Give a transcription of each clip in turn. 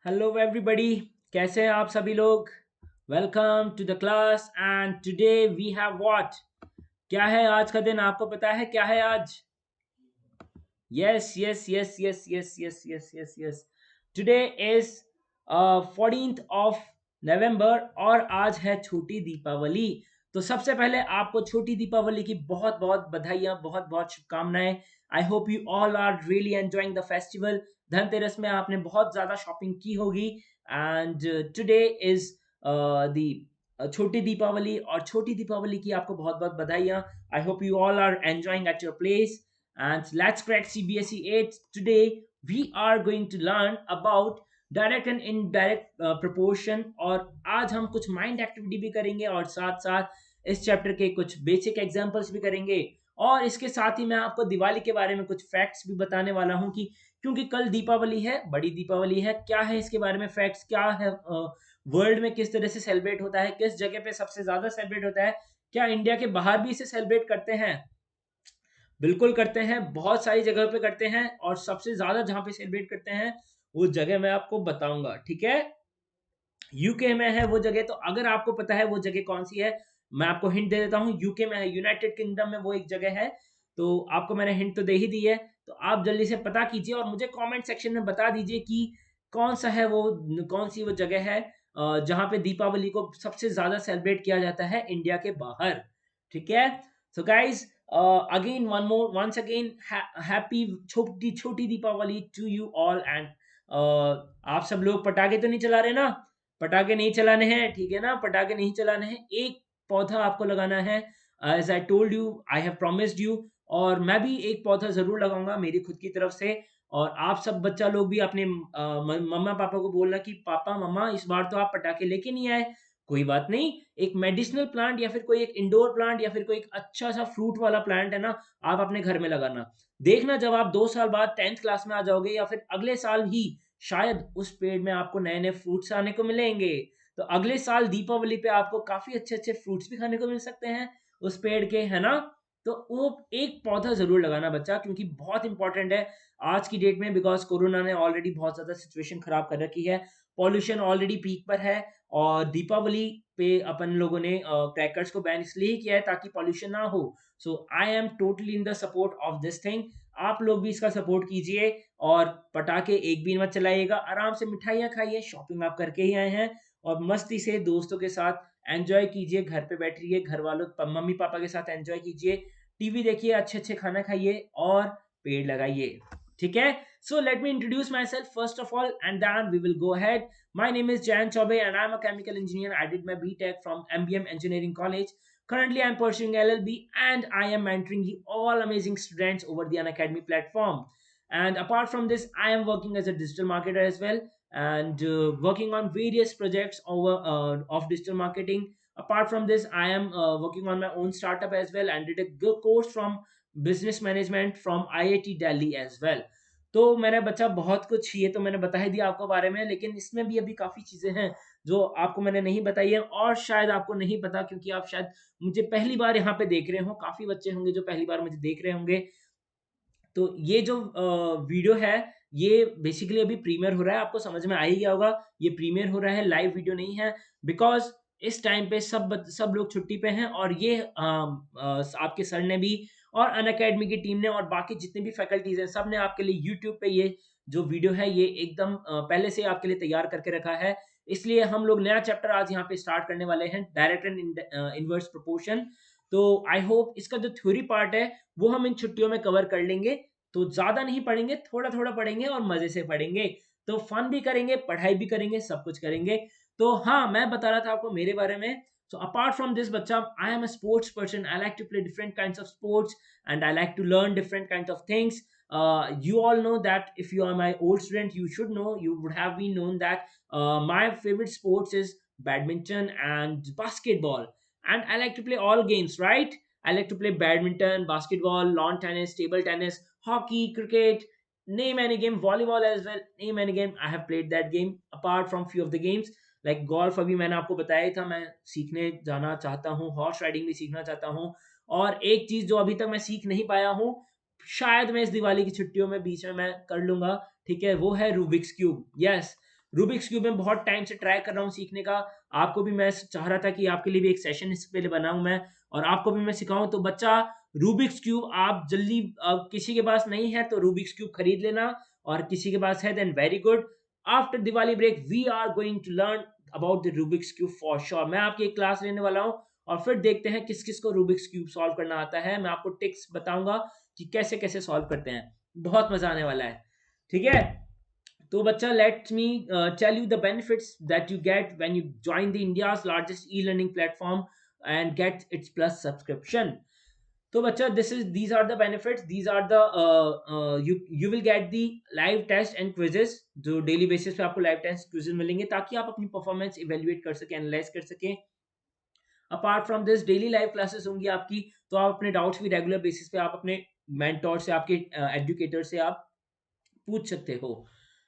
Hello everybody, कैसे हैं आप सभी लोग। Welcome to the class and today we have what. क्या है आज का दिन, आपको पता है क्या है आज? Yes yes yes yes yes yes yes yes yes today is 14th of November और आज है छोटी दीपावली। तो सबसे पहले आपको छोटी दीपावली की बहुत बहुत बधाइयाँ, बहुत बहुत शुभकामनाएं। I hope you all are really enjoying the festival. Dhanteras में आपने बहुत ज़्यादा शॉपिंग की होगी एंड टुडे इज दी छोटी दीपावली, और छोटी दीपावली की आपको बहुत बहुत बधाइयाँ। I hope you all are enjoying at your place and let's crack CBSE 8. Today we are going to learn about direct and indirect proportion, और आज हम कुछ माइंड एक्टिविटी भी करेंगे और साथ साथ इस चैप्टर के कुछ बेसिक एग्जांपल्स भी करेंगे। और इसके साथ ही मैं आपको दिवाली के बारे में कुछ फैक्ट्स भी बताने वाला हूं कि क्योंकि कल दीपावली है, बड़ी दीपावली है, क्या है इसके बारे में फैक्ट्स, क्या है वर्ल्ड में किस तरह से सेलिब्रेट होता है, किस जगह पे सबसे ज्यादा सेलिब्रेट होता है, क्या इंडिया के बाहर भी इसे सेलिब्रेट करते हैं। बिल्कुल करते हैं, बहुत सारी जगह पे करते हैं, और सबसे ज्यादा जहां पे सेलिब्रेट करते हैं वो जगह मैं आपको बताऊंगा, ठीक है। यूके में है वो जगह, तो अगर आपको पता है वो जगह कौन सी है, मैं आपको हिंट दे देता हूँ। यूके में है, यूनाइटेड किंगडम में वो एक जगह है। तो आपको मैंने हिंट तो दे ही दी है, तो आप जल्दी से पता कीजिए और मुझे कमेंट सेक्शन में बता दीजिए कि कौन सा है वो, कौन सी वो जगह है जहां पे दीपावली को सबसे ज्यादा सेलिब्रेट किया जाता है इंडिया के बाहर, ठीक है। So guys, again one more once again happy छोटी छोटी Deepavali to you all. And आप सब लोग पटाखे तो नहीं चला रहे ना? पटाखे नहीं चलाने हैं, ठीक है ना, पटाखे नहीं चलाने हैं। एक पौधा आपको लगाना है, as I told you, I have promised you. और मैं भी एक पौधा जरूर लगाऊंगा मेरी खुद की तरफ से। और आप सब बच्चा लोग भी अपने मम्मा पापा को बोलना कि पापा मम्मा इस बार तो आप पटाखे लेके नहीं आए, कोई बात नहीं, एक मेडिसिनल प्लांट या फिर कोई एक इंडोर प्लांट या फिर कोई एक अच्छा सा फ्रूट वाला प्लांट है ना, आप अपने घर में लगाना। देखना जब आप 2 साल बाद 10th क्लास में आ जाओगे या फिर अगले साल ही शायद उस पेड़ में आपको नए नए फ्रूट्स आने को मिलेंगे। तो अगले साल दीपावली पे आपको काफी अच्छे अच्छे फ्रूट्स भी खाने को मिल सकते हैं उस पेड़ के, है ना। तो वो एक पौधा जरूर लगाना बच्चा, क्योंकि बहुत इंपॉर्टेंट है आज की डेट में, बिकॉज कोरोना ने ऑलरेडी बहुत ज्यादा सिचुएशन खराब कर रखी है। पॉल्यूशन ऑलरेडी पीक पर है, और दीपावली पे अपन लोगों ने क्रैकर्स को बैन इसलिए ही किया है ताकि पॉल्यूशन ना हो। So I am totally in the support of this thing. आप लोग भी इसका सपोर्ट कीजिए, और पटाखे एक भी मत चलाइएगा, आराम से मिठाइयाँ खाइए, शॉपिंग आप करके ही आए हैं, और मस्ती से दोस्तों के साथ एंजॉय कीजिए, घर पे बैठिए, घर वालों मम्मी पापा के साथ एंजॉय कीजिए, टीवी देखिए, अच्छे अच्छे खाना खाइए और पेड़ लगाइए, ठीक है। So let me introduce myself first of all and then we will go ahead. My name is Jan Chaube and I'm a chemical engineer. I did my BTech from MBM Engineering College. Currently, I'm pursuing LLB and I am mentoring you all amazing students over the Unacademy platform. And apart from this, I am working as a digital marketer as well, and working on various projects over of digital marketing. Apart from this, I am working on my own startup as well and did a good course from business management from IIT Delhi as well. तो मैंने बच्चा बहुत कुछ, ये तो मैंने बता ही दिया आपको बारे में, लेकिन इसमें भी अभी काफ़ी चीज़ें हैं जो आपको मैंने नहीं बताई है, और शायद आपको नहीं पता क्योंकि आप शायद मुझे पहली बार यहाँ पे देख रहे हो। काफ़ी बच्चे होंगे जो पहली बार मुझे देख रहे होंगे। तो ये जो वीडियो है, ये बेसिकली अभी प्रीमियर हो रहा है, आपको समझ में आ ही गया होगा। ये प्रीमियर हो रहा है, लाइव वीडियो नहीं है, बिकॉज इस टाइम पे सब लोग छुट्टी पे हैं, और ये आपके सर ने भी और अनअकैडमी की टीम ने और बाकी जितने भी फैकल्टीज हैं, सब ने आपके लिए यूट्यूब पे ये जो वीडियो है ये एकदम पहले से आपके लिए तैयार करके रखा है। इसलिए हम लोग नया चैप्टर आज यहाँ पे स्टार्ट करने वाले हैं, डायरेक्ट एंड इनवर्स प्रोपोर्शन। तो आई होप इसका जो थ्योरी पार्ट है वो हम इन छुट्टियों में कवर कर लेंगे। तो ज्यादा नहीं पढ़ेंगे, थोड़ा थोड़ा पढ़ेंगे और मजे से पढ़ेंगे। तो फन भी करेंगे, पढ़ाई भी करेंगे, सब कुछ करेंगे। तो हाँ, मैं बता रहा था आपको मेरे बारे में। So apart from this, bacha, I am a sports person. I like to play different kinds of sports and I like to learn different kinds of things. You all know that if you are my old student, you should know, you would have been known that my favorite sports is badminton and basketball. And I like to play all games, right? I like to play badminton, basketball, lawn tennis, table tennis, hockey, cricket, name any game, volleyball as well, name any game. I have played that game apart from few of the games. Like golf अभी मैंने आपको बताया ही था, मैं सीखने जाना चाहता हूँ, हॉर्स राइडिंग भी सीखना चाहता हूँ। और एक चीज जो अभी तक मैं सीख नहीं पाया हूँ, शायद मैं इस दिवाली की छुट्टियों में बीच में मैं कर लूंगा, ठीक है, वो है Rubik's cube. Yes, Rubik's cube में बहुत टाइम से ट्राई कर रहा हूँ सीखने का। आपको भी मैं चाह रहा था कि आपके लिए भी एक सेशन इससे पहले बनाऊं मैं, और आपको भी मैं सिखाऊं। तो बच्चा रूबिक्स क्यूब आप जल्दी, किसी के पास नहीं है तो रूबिक्स क्यूब खरीद लेना, और किसी के पास है then very good. After Diwali break we are going to learn about the Rubik's cube for sure. मैं आपकी एक क्लास लेने वाला हूँ, और फिर देखते हैं किस किस को रूबिक्स क्यूब सॉल्व करना आता है। मैं आपको टिप्स बताऊंगा कि कैसे कैसे सॉल्व करते हैं। बहुत मजा आने वाला है, ठीक है। तो बच्चा let me tell you the benefits that you get when you join the India's largest e learning platform and get its plus subscription. तो बच्चा these are the benefits, these are the you will get the live test and quizzes, जो daily basis पे आपको live test quizzes मिलेंगे ताकि आप अपनी performance evaluate कर सके, एनालाइज कर सके। Apart from this daily live classes होंगी आपकी, तो आप अपने डाउट्स भी रेगुलर बेसिस पे आप अपने मेंटोर से, आपके एजुकेटर से आप पूछ सकते हो।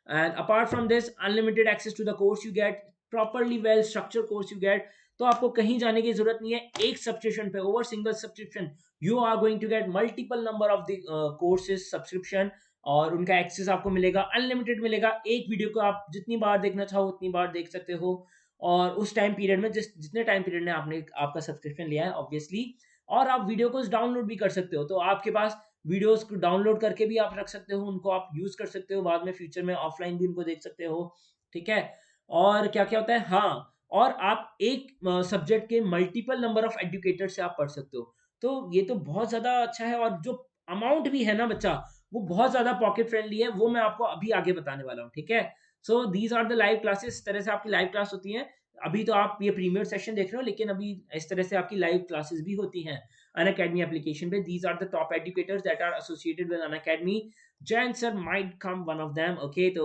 And apart from this unlimited access to the course you get, properly well structure course you get. तो आपको कहीं जाने की जरूरत नहीं है, एक सब्सक्रिप्शन पे, over single subscription you are going to get multiple number of the courses subscription, और उनका एक्सेस आपको मिलेगा, अनलिमिटेड मिलेगा। एक वीडियो को आप जितनी बार देखना चाहो उतनी बार देख सकते हो, और उस टाइम पीरियड में जितने टाइम पीरियड में आपने आपका सब्सक्रिप्शन लिया है ऑब्वियसली। और आप वीडियो को डाउनलोड भी कर सकते हो, तो आपके पास वीडियोस को डाउनलोड करके भी आप रख सकते हो, उनको आप यूज कर सकते हो, बाद में फ्यूचर में ऑफलाइन भी उनको देख सकते हो, ठीक है। और क्या क्या होता है, हाँ, और आप एक सब्जेक्ट के मल्टीपल नंबर ऑफ एजुकेटर से आप पढ़ सकते हो। तो ये तो बहुत ज्यादा अच्छा है, और जो अमाउंट भी है ना बच्चा, वो बहुत ज्यादा पॉकेट फ्रेंडली है, वो मैं आपको अभी आगे बताने वाला हूँ, ठीक है। So these are the live classes, इस तरह से आपकी लाइव क्लास होती है। अभी तो आप ये प्रीमियर सेशन देख रहे हो, लेकिन अभी इस तरह से आपकी लाइव क्लासेस भी होती हैं Unacademy application पे। These are the top educators that are associated with Unacademy. Jain sir might come one of them. Okay, तो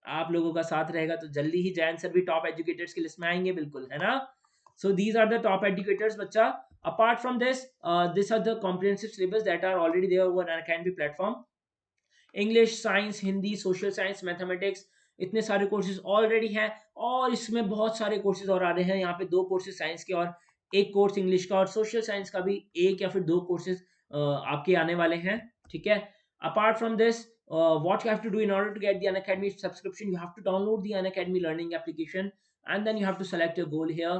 आप लोगों का साथ रहेगा तो जल्दी ही जैन सर भी टॉप एजुकेटर्स की लिस्ट में आएंगे, बिल्कुल, है ना। So these are the top educators बच्चा। Apart from this, these are the comprehensive syllabus that are already there over Unacademy platform. English, science, Hindi, social science, mathematics, इतने सारे कोर्सेज ऑलरेडी हैं, और इसमें बहुत सारे कोर्सेज और आ रहे हैं। यहाँ पे 2 कोर्सेज साइंस के, और एक कोर्स इंग्लिश का, और सोशल साइंस का भी 1 या फिर 2 कोर्सेज आपके आने वाले हैं, ठीक है। Apart from this, what you have to do in order to get the Unacademy subscription, you have to download the Unacademy learning application, and then you have to select your goal here,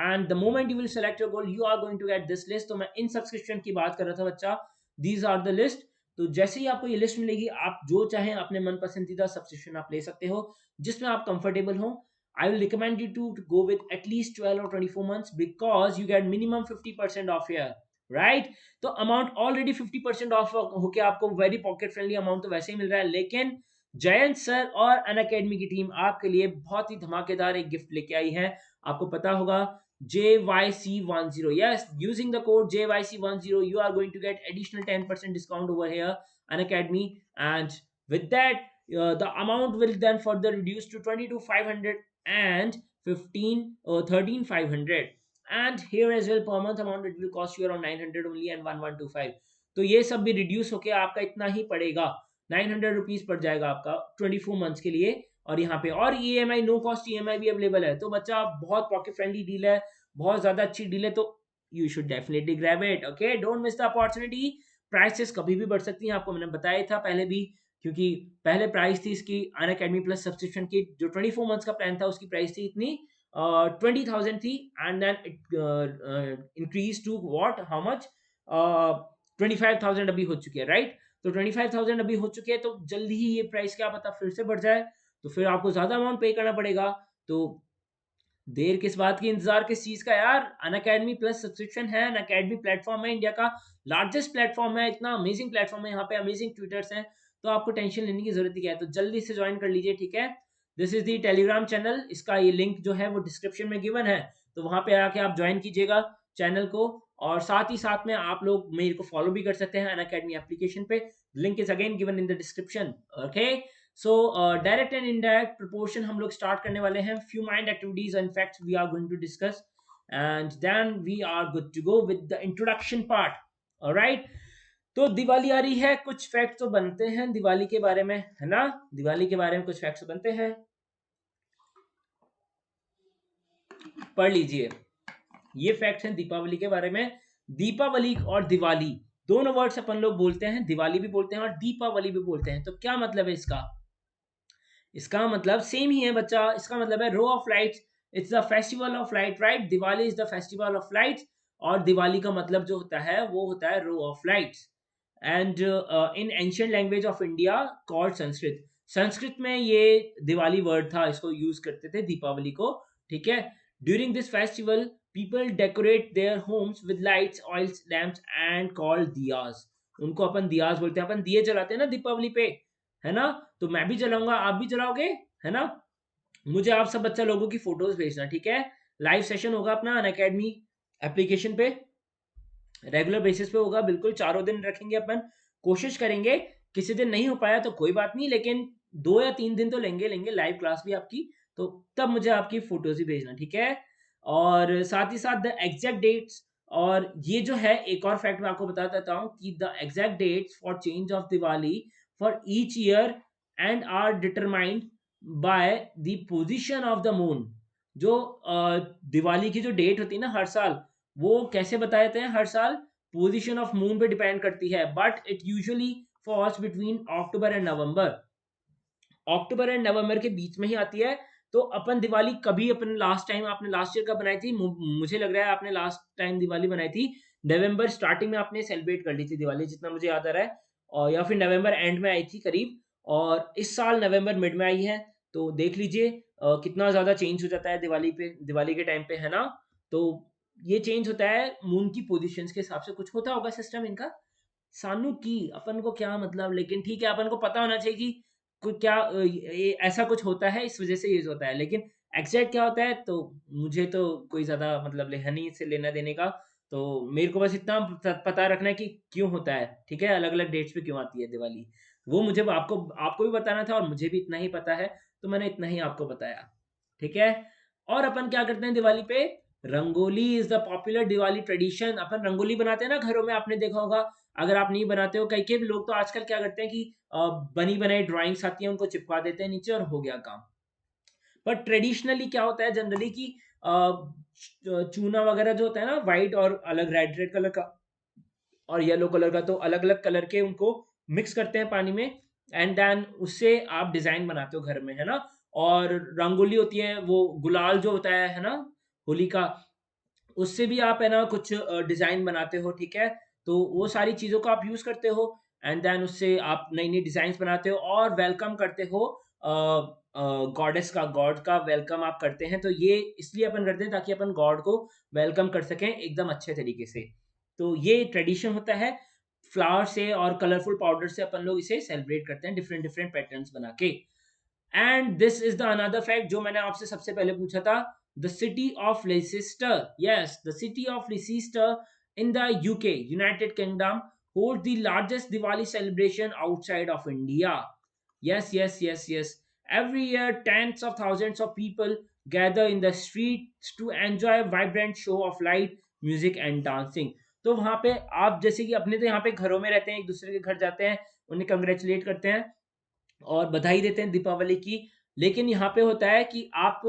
and the moment you will select your goal you are going to get this list। तो मैं इन subscription की बात कर रहा था बच्चा, these are the list। तो जैसे ही आपको ये लिस्ट मिलेगी, आप जो चाहें अपने मन पसंदीदा सब्सक्रिप्शन आप ले सकते हो, जिसमें आप कंफर्टेबल हो। I will recommend you to go with at least 12 or 24 months because you get minimum 50% off here, right? तो अमाउंट ऑलरेडी 50% ऑफ होके आपको वेरी पॉकेट फ्रेंडली अमाउंट तो वैसे ही मिल रहा है, लेकिन जयंत सर और अनअकैडमी की टीम आपके लिए बहुत ही धमाकेदार एक गिफ्ट लेके आई है। आपको पता होगा, JYC10, yes, using the code JYC10 you are going to get additional 10% discount over here Unacademy, and with that the amount will then further reduce to 22,500 and 13,500, and here as well per month amount it will cost you around 900 only and 1125। तो ये सब भी reduce होके आपका इतना ही पड़ेगा, 900 rupees पड़ जाएगा आपका 24 मंथ्स के लिए। और यहाँ पे और EMI, नो कॉस्ट EMI भी अवेलेबल है। तो बच्चा बहुत पॉकेट फ्रेंडली डील है, बहुत ज्यादा अच्छी डील है, तो you should definitely grab it, okay, don't miss the opportunity. Prices कभी भी बढ़ सकती हैं, आपको मैंने बताया था पहले भी, क्योंकि पहले प्राइस थी इसकी अनअकैडमी प्लस सब्सक्रिप्शन की, जो 24 मंथ्स का प्लान था उसकी प्राइस थी इतनी 20,000 थी, and then it increase to what, how much, 25,000 अभी हो चुकी है, राइट। तो 25,000 अभी हो चुके हैं, तो जल्दी ही ये प्राइस क्या पता फिर से बढ़ जाए, तो फिर आपको ज्यादा अमाउंट पे करना पड़ेगा। तो देर किस बात की, इंतजार किस चीज का यार। अनअकैडमी प्लस सब्सक्रिप्शन है, अनअकैडमी प्लेटफॉर्म है, इंडिया का लार्जेस्ट प्लेटफॉर्म है, इतना अमेजिंग प्लेटफॉर्म है, यहाँ पे अमेजिंग ट्यूटर्स हैं, तो आपको टेंशन लेने की जरूरत ही क्या है। तो जल्दी से ज्वाइन कर लीजिए, ठीक है। This is the Telegram channel, इसका ये लिंक जो है वो डिस्क्रिप्शन में गिवन है, तो वहां पे आके आप ज्वाइन कीजिएगा चैनल को, और साथ ही साथ में आप लोग मेरे को फॉलो भी कर सकते हैं अनअकैडमी एप्लीकेशन पे, link is again given in the description, okay. So direct and indirect proportion हम लोग स्टार्ट करने वाले हैं, few mind activities and facts we are going to discuss, and then we are good to go with the introduction part, alright. तो दिवाली आ रही है, कुछ fact तो बनते हैं दिवाली के बारे में, है ना। दिवाली के बारे में कुछ फैक्ट्स बनते हैं, पढ़ लीजिए। ये फैक्ट है दीपावली के बारे में। दीपावली और दिवाली दोनों वर्ड्स अपन लोग बोलते हैं, दिवाली भी बोलते हैं और दीपावली भी बोलते हैं। तो क्या मतलब है इसका, इसका मतलब सेम ही है बच्चा, इसका मतलब है row of lights, it's the festival of light, right? Diwali is the festival of lights, और दिवाली का मतलब जो होता है वो होता है row of lights. And in ancient language of India called Sanskrit, Sanskrit में ये दिवाली वर्ड था, इसको यूज करते थे दीपावली को, ठीक है? During this festival people decorate their homes with lights, oils, lamps and called diyas, उनको अपन दियाज बोलते हैं, अपन दिए जलाते हैं ना दीपावली पे, है ना? तो मैं भी जलाऊंगा, आप भी जलाओगे, है ना? मुझे आप सब बच्चा लोगों की फोटोज भेजना, ठीक है? लाइव सेशन होगा अपना अनअकैडमी एप्लीकेशन पे, रेगुलर बेसिस पे होगा, बिल्कुल चारों दिन रखेंगे अपन, कोशिश करेंगे। किसी दिन नहीं हो पाया तो कोई बात नहीं, लेकिन 2 या 3 दिन तो लेंगे लेंगे लाइव क्लास भी आपकी, तो तब मुझे आपकी फोटोज ही भेजना, ठीक है? और साथ ही साथ द एग्जैक्ट डेट्स, और ये जो है एक और फैक्ट मैं आपको बता देता हूँ कि the exact dates for change of Diwali for each year and are determined by the position of the moon. जो दिवाली की जो डेट होती है ना हर साल, वो कैसे बताए जाते हैं हर साल? पोजीशन ऑफ मून पे डिपेंड करती है, but it usually falls between October and November, October and November के बीच में ही आती है। तो अपन दिवाली कभी, अपन लास्ट टाइम आपने लास्ट ईयर का बनाई थी, मुझे लग रहा है आपने लास्ट टाइम दिवाली बनाई थी नवंबर स्टार्टिंग में, आपने सेलिब्रेट कर ली थी दिवाली, जितना मुझे याद आ रहा है, और या फिर नवंबर एंड में आई थी करीब, और इस साल नवंबर मिड में आई है। तो देख लीजिए कितना ज्यादा चेंज हो जाता है दिवाली पे, दिवाली के टाइम पे, है ना? तो ये चेंज होता है मून की पोजीशंस के हिसाब से, कुछ होता होगा सिस्टम इनका, सानू की अपन को क्या मतलब, लेकिन ठीक है, अपन को पता होना चाहिए कि क्या ये ऐसा कुछ होता है, इस वजह से ये होता है, लेकिन एग्जैक्ट क्या होता है तो मुझे तो कोई ज्यादा मतलब है नहीं इससे लेना देने का। तो मेरे को बस इतना पता रखना है कि क्यों होता है, ठीक है? अलग अलग डेट्स पे क्यों आती है दिवाली, वो मुझे आपको आपको भी बताना था, और मुझे भी इतना ही पता है, तो मैंने इतना ही आपको बताया, ठीक है? और अपन क्या करते हैं दिवाली पे? Rangoli is the popular Diwali tradition, अपन रंगोली बनाते हैं ना घरों में, आपने देखा होगा। अगर आप नहीं बनाते हो, कई कई लोग तो आजकल क्या करते हैं कि बनी बनाई ड्राइंग्स आती है, उनको चिपका देते हैं नीचे और हो गया काम। पर ट्रेडिशनली क्या होता है जनरली कि चूना वगैरह जो होता है ना, व्हाइट और अलग रेड रेड कलर का और येलो कलर का, तो अलग अलग कलर के उनको मिक्स करते हैं पानी में, एंड देन उससे आप डिजाइन बनाते हो घर में, है ना? और रंगोली होती है वो गुलाल जो होता है ना, होली का, उससे भी आप है ना कुछ डिजाइन बनाते हो, ठीक है? तो वो सारी चीजों का आप यूज करते हो, एंड देन उससे आप नई नई डिजाइन बनाते हो और वेलकम करते हो गॉडेस का, गॉड का वेलकम आप करते हैं। तो ये इसलिए अपन करते हैं ताकि अपन गॉड को वेलकम कर सकें एकदम अच्छे तरीके से। तो ये ट्रेडिशन होता है, फ्लावर से और कलरफुल पाउडर से अपन लोग इसे सेलिब्रेट करते हैं डिफरेंट डिफरेंट पैटर्न्स बना के। And this is the another fact जो मैंने आपसे सबसे पहले पूछा था, the city of Leicester, yes, the city of Leicester in the UK, United Kingdom, hold the largest Diwali celebration outside of India. Yes, yes, yes, yes. Every year, tens of thousands of people gather in the streets to enjoy a vibrant show of light, music, and dancing. तो वहां पे आप जैसे कि अपने तो यहाँ पे घरों में रहते हैं, एक दूसरे के घर जाते हैं, उन्हें कंग्रेचुलेट करते हैं और बधाई देते हैं दीपावली की। लेकिन यहाँ पे होता है कि आप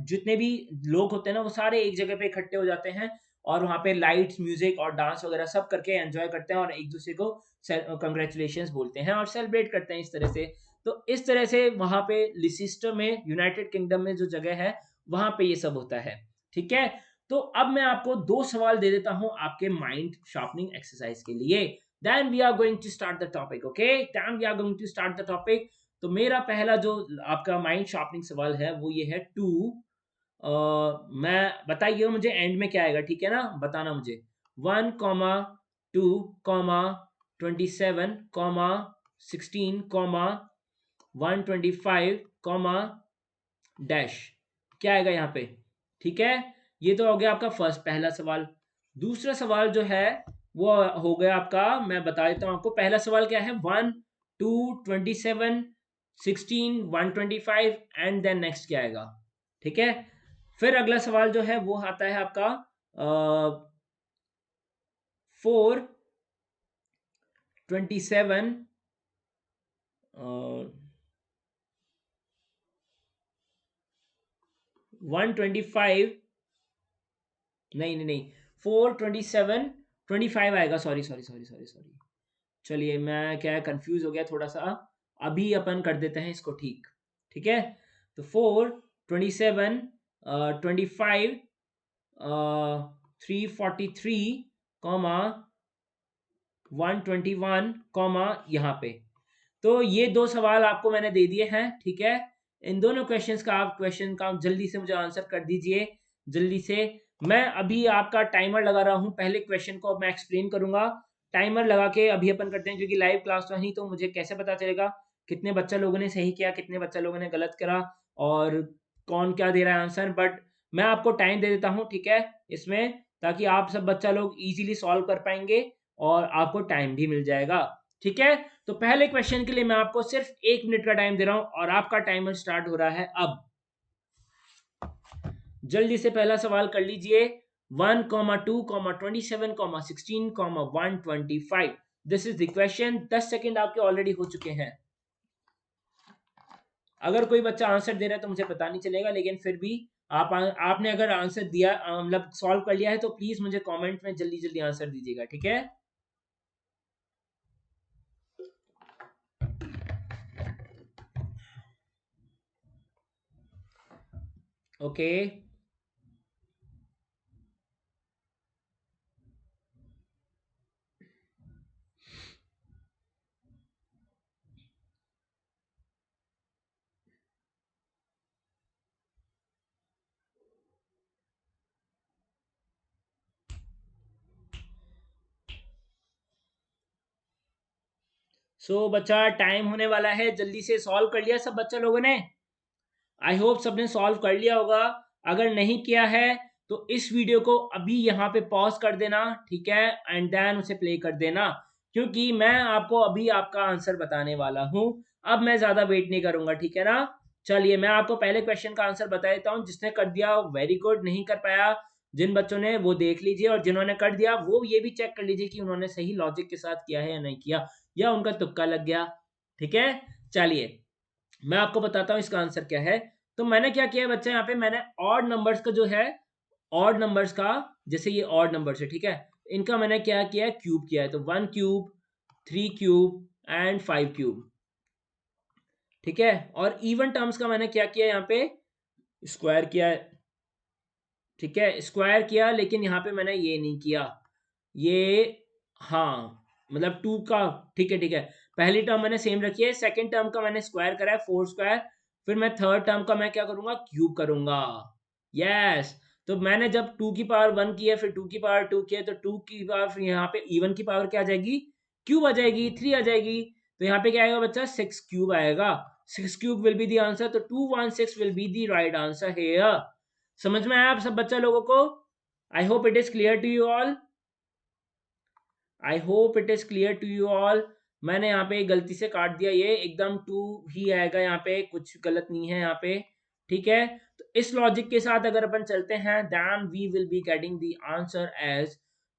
जितने भी लोग होते हैं ना, वो सारे एक जगह पे इकट्ठे हो जाते हैं, और वहाँ पे लाइट्स, म्यूजिक और डांस वगैरह सब करके एंजॉय करते हैं, और एक दूसरे को कंग्रेचुलेशंस बोलते हैं और सेलिब्रेट करते हैं इस तरह से। तो इस तरह से वहाँ पे लिसिस्टर में, यूनाइटेड किंगडम में जो जगह है, वहाँ पे ये सब होता है, ठीक है? तो अब मैं आपको 2 सवाल दे देता हूँ आपके माइंड शार्पनिंग एक्सरसाइज के लिए, then we are going to start the topic, okay, then we are going to start the topic। तो मेरा पहला जो आपका माइंड शार्पनिंग सवाल है वो ये है, टू, मैं बताइए मुझे एंड में क्या आएगा, ठीक है ना? बताना मुझे, 1,2,16,125, डैश, क्या आएगा यहाँ पे? ठीक है, ये तो हो गया आपका फर्स्ट पहला सवाल। दूसरा सवाल जो है वो हो गया आपका, मैं बता देता हूं आपको, पहला सवाल क्या है, 1, 2, 27, 16, 125, एंड देन नेक्स्ट क्या आएगा, ठीक है? फिर अगला सवाल जो है वो आता है आपका 4, 27, 125, नहीं नहीं नहीं, 4, 27, 25 आएगा, sorry sorry sorry sorry sorry, चलिए मैं क्या कंफ्यूज हो गया थोड़ा सा, अभी अपन कर देते हैं इसको ठीक, ठीक है, तो 4, 27, 25, 343, 121, यहाँ पे। तो ये 2 सवाल आपको मैंने दे दिए हैं, ठीक है? इन दोनों क्वेश्चंस का आप क्वेश्चन का जल्दी से मुझे आंसर कर दीजिए, जल्दी से। मैं अभी आपका टाइमर लगा रहा हूँ, पहले क्वेश्चन को अब मैं एक्सप्लेन करूँगा। टाइमर लगा के अभी अपन करते हैं, क्योंकि लाइव क्लास तो नहीं, तो मुझे कैसे पता चलेगा कितने बच्चा लोगों ने सही किया, कितने बच्चा लोगों ने गलत करा और कौन क्या दे रहा है आंसर। बट मैं आपको टाइम दे देता हूँ, ठीक है, इसमें, ताकि आप सब बच्चा लोग ईज़िली सॉल्व कर पाएँगे और आपको टाइम भी मिल जाएगा, ठीक है? तो पहले क्वेश्चन के लिए मैं आपको सिर्फ 1 मिनट का टाइम दे रहा हूं और आपका टाइमर स्टार्ट हो रहा है अब। जल्दी से पहला सवाल कर लीजिए। 1, 2, 27, 16, 125। This is the question. 10 second आपके ऑलरेडी हो चुके हैं। अगर कोई बच्चा आंसर दे रहा है तो मुझे पता नहीं चलेगा, लेकिन फिर भी आपने अगर आंसर दिया, मतलब सॉल्व कर लिया है, तो प्लीज मुझे कमेंट में जल्दी जल्दी आंसर दीजिएगा, ठीक है? ओके, सो बच्चा टाइम होने वाला है, जल्दी से सॉल्व कर लिया सब बच्चा लोगों ने? आई होप सबने सॉल्व कर लिया होगा। अगर नहीं किया है तो इस वीडियो को अभी यहाँ पे पॉज कर देना, ठीक है, एंड देन उसे प्ले कर देना, क्योंकि मैं आपको अभी आपका आंसर बताने वाला हूँ। अब मैं ज्यादा वेट नहीं करूंगा, ठीक है ना? चलिए, मैं आपको पहले क्वेश्चन का आंसर बता देता हूँ। जिसने कर दिया वेरी गुड, नहीं कर पाया जिन बच्चों ने, वो देख लीजिए, और जिन्होंने कर दिया वो ये भी चेक कर लीजिए कि उन्होंने सही लॉजिक के साथ किया है या नहीं किया, या उनका तुक्का लग गया, ठीक है? चलिए, मैं आपको बताता हूँ इसका आंसर क्या है। तो मैंने क्या किया है बच्चा, यहाँ पे मैंने ऑड नंबर्स का जो है, ऑड नंबर्स का, जैसे ये ऑड नंबर्स है, ठीक है, इनका मैंने क्या किया है, क्यूब किया है। तो 1 क्यूब, 3 क्यूब एंड 5 क्यूब, ठीक है। और इवन टर्म्स का मैंने क्या किया, यहाँ पे स्क्वायर किया है, ठीक है, स्क्वायर किया, लेकिन यहाँ पे मैंने ये नहीं किया, ये, हाँ, मतलब 2 का, ठीक है, ठीक है। पहली टर्म मैंने सेम रखी है, सेकंड टर्म का मैंने स्क्वायर करा है, 4 स्क्वायर। फिर मैं थर्ड टर्म का मैं क्या करूंगा, क्यूब करूंगा। यस, तो मैंने जब 2 की पावर 1 की है, फिर 2 की पावर 2 की है, तो 2 की पावर, फिर यहाँ पे इवन की पावर क्या आ जाएगी, क्यूब आ जाएगी, 3 आ जाएगी। तो यहाँ पे क्या आएगा बच्चा, 6 क्यूब आएगा। 6 cube will be the answer, तो 216 will be the right answer here. समझ में आया आप सब बच्चा लोगों को? I hope it is clear to you all. I hope it is clear to you all. मैंने यहाँ पे गलती से काट दिया, ये एकदम 2 ही आएगा, यहाँ पे कुछ गलत नहीं है यहाँ पे, ठीक है। तो इस लॉजिक के साथ अगर अपन चलते हैं, then we will be getting the answer as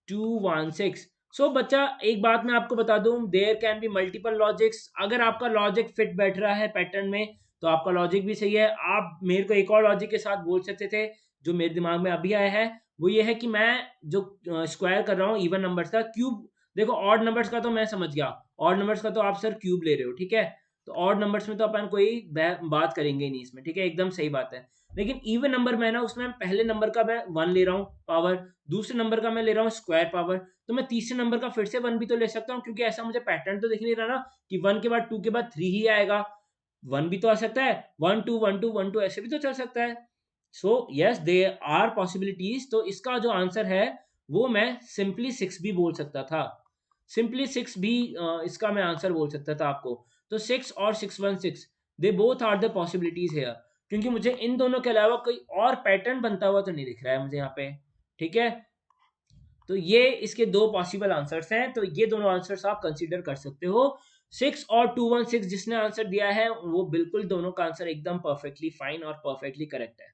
216। So बच्चा, एक बात मैं आपको बता दूं, there can be multiple logics. अगर आपका लॉजिक फिट बैठ रहा है पैटर्न में, तो आपका लॉजिक भी सही है। आप मेरे को एक और लॉजिक के साथ बोल सकते थे, जो मेरे दिमाग में अभी आया है, वो ये है कि मैं जो स्क्वायर कर रहा हूँ इवन नंबर्स का, क्यूब, देखो ऑड नंबर्स का तो मैं समझ गया, ऑड नंबर्स का तो आप सर क्यूब ले रहे हो, ठीक है, तो ऑड नंबर्स में तो अपन कोई बात करेंगे ही नहीं इसमें, ठीक है, एकदम सही बात है। लेकिन इवन नंबर में ना, उसमें पहले नंबर का मैं 1 ले रहा हूँ पावर, दूसरे नंबर का मैं ले रहा हूँ स्क्वायर पावर, तो मैं तीसरे नंबर का फिर से 1 भी तो ले सकता हूँ, क्योंकि ऐसा मुझे पैटर्न तो दिख नहीं रहा ना कि 1 के बाद 2 के बाद 3 ही आएगा। 1 भी तो आ सकता है, 1 2 1 2 1 2 ऐसे भी तो चल सकता है। So yes, they are possibilities. तो इसका जो आंसर है, वो मैं सिंपली 6 भी बोल सकता था, सिंपली 6 भी इसका मैं आंसर बोल सकता था आपको। तो 6 और 616, they both are the possibilities here, क्योंकि मुझे इन दोनों के अलावा कोई और पैटर्न बनता हुआ तो नहीं दिख रहा है मुझे यहाँ पे, ठीक है। तो ये इसके दो पॉसिबल आंसर्स हैं, तो ये दोनों आंसर्स आप कंसीडर कर सकते हो। 6 और 216 जिसने आंसर दिया है, वो बिल्कुल दोनों का आंसर एकदम परफेक्टली फाइन और परफेक्टली करेक्ट है,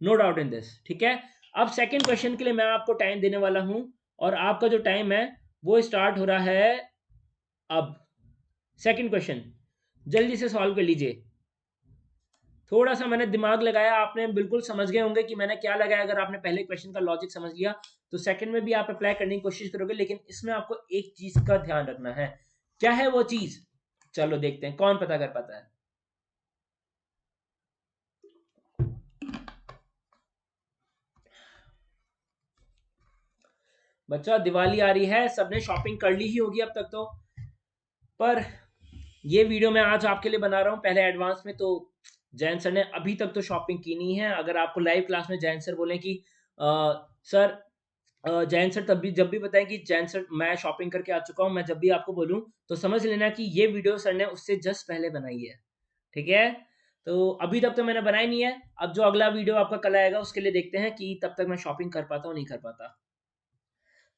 नो डाउट इन दिस, ठीक है। अब सेकंड क्वेश्चन के लिए मैं आपको टाइम देने वाला हूं, और आपका जो टाइम है वो स्टार्ट हो रहा है अब। सेकंड क्वेश्चन जल्दी से सॉल्व कर लीजिए। थोड़ा सा मैंने दिमाग लगाया, आपने बिल्कुल समझ गए होंगे कि मैंने क्या लगाया। अगर आपने पहले क्वेश्चन का लॉजिक समझ लिया, तो सेकंड में भी आप अप्लाई करने की कोशिश करोगे, लेकिन इसमें आपको एक चीज का ध्यान रखना है। क्या है वो चीज? चलो देखते हैं कौन पता कर पाता है। बच्चा दिवाली आ रही है, सबने शॉपिंग कर ली ही होगी अब तक तो, पर ये वीडियो मैं आज आपके लिए बना रहा हूँ पहले एडवांस में। तो जैन सर ने अभी तक तो शॉपिंग की नहीं है। अगर आपको लाइव क्लास में जैन सर बोले कि सर जैन सर तब भी जब भी बताएं कि जैन सर मैं शॉपिंग करके आ चुका हूँ, मैं जब भी आपको बोलूँ तो समझ लेना कि ये वीडियो सर ने उससे जस्ट पहले बनाई है, ठीक है। तो अभी तक तो मैंने बनाई नहीं है। अब जो अगला वीडियो आपका कल आएगा उसके लिए देखते हैं कि तब तक मैं शॉपिंग कर पाता हूँ नहीं कर पाता।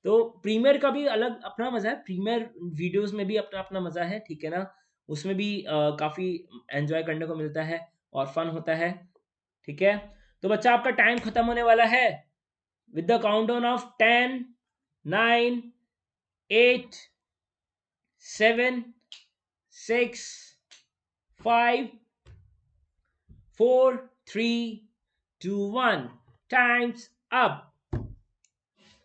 तो प्रीमियर का भी अलग अपना मजा है, प्रीमियर वीडियोस में भी अपना अपना मजा है, ठीक है ना। उसमें भी काफी एंजॉय करने को मिलता है और फन होता है, ठीक है। तो बच्चा आपका टाइम खत्म होने वाला है with the countdown of 10 9 8 7 6 5 4 3 2 1 times up.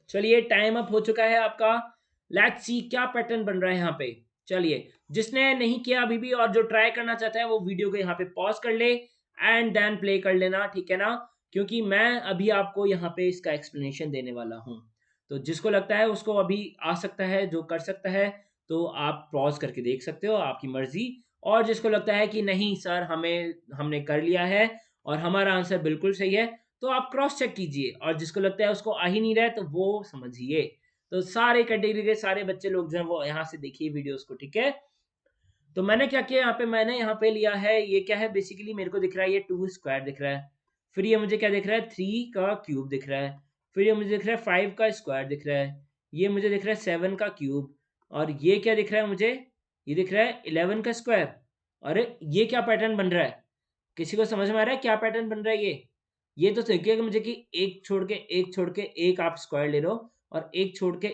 चलिए टाइम अप हो चुका है आपका। लेट्स सी क्या पैटर्न बन रहा है यहाँ पे। चलिए, जिसने नहीं किया अभी भी और जो ट्राई करना चाहता है वो वीडियो को यहाँ पे पॉज कर ले एंड देन प्ले कर लेना, ठीक है ना। क्योंकि मैं अभी आपको यहाँ पे इसका एक्सप्लेनेशन देने वाला हूँ। तो जिसको लगता है उसको अभी आ सकता है, जो कर सकता है तो आप पॉज करके देख सकते हो, आपकी मर्जी। और जिसको लगता है कि नहीं सर हमने कर लिया है और हमारा आंसर बिल्कुल सही है, तो आप क्रॉस चेक कीजिए। और जिसको लगता है उसको आ ही नहीं रहा है तो वो समझिए। तो सारे कैटेगरी के सारे बच्चे लोग जो हैं वो यहाँ से देखिए वीडियोस को, ठीक है। तो मैंने क्या किया यहाँ पे, मैंने यहाँ पे लिया है, ये क्या है बेसिकली मेरे को दिख रहा है ये 2 स्क्वायर दिख रहा है। फिर ये मुझे क्या दिख रहा है, 3 का क्यूब दिख रहा है। फिर ये मुझे दिख रहा है 5 का स्क्वायर दिख रहा है। ये मुझे दिख रहा है 7 का क्यूब। और ये क्या दिख रहा है मुझे, ये दिख रहा है 11 का स्क्वायर। अरे ये क्या पैटर्न बन रहा है, किसी को समझ में आ रहा है क्या पैटर्न बन रहा है ये तो देखिए कि मुझे कि एक छोड़ के एक आप स्क्वायर ले रहे हो और एक छोड़ के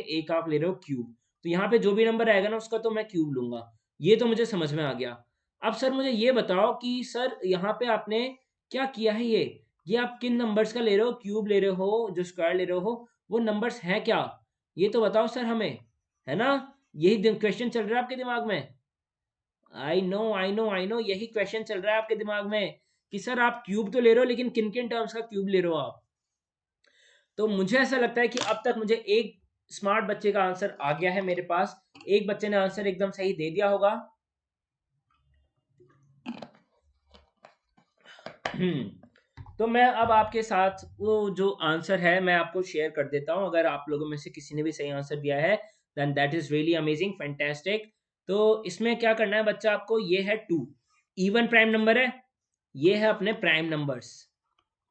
एक आप ले रहे हो क्यूब। तो यहाँ पे जो भी नंबर आएगा ना उसका तो मैं क्यूब लूंगा। ये तो मुझे समझ में आ गया। अब सर मुझे ये बताओ कि सर यहाँ पे आपने क्या किया है, ये आप किन नंबर्स का ले रहे हो, क्यूब ले रहे हो जो स्क्वायर ले रहे हो वो नंबर्स हैं क्या, ये तो बताओ सर हमें, है ना। यही क्वेश्चन चल रहा है आपके दिमाग में। आई नो यही क्वेश्चन चल रहा है आपके दिमाग में कि सर आप क्यूब तो ले रहे हो लेकिन किन किन टर्म्स का क्यूब ले रहे हो आप। तो मुझे ऐसा लगता है कि अब तक मुझे एक स्मार्ट बच्चे का आंसर आ गया है मेरे पास। एक बच्चे ने आंसर एकदम सही दे दिया होगा। तो मैं अब आपके साथ वो जो आंसर है मैं आपको शेयर कर देता हूं। अगर आप लोगों में से किसी ने भी सही आंसर दिया है then that is really amazing, fantastic. तो इसमें क्या करना है बच्चा आपको, ये है 2 इवन प्राइम नंबर है, ये है अपने प्राइम नंबर्स।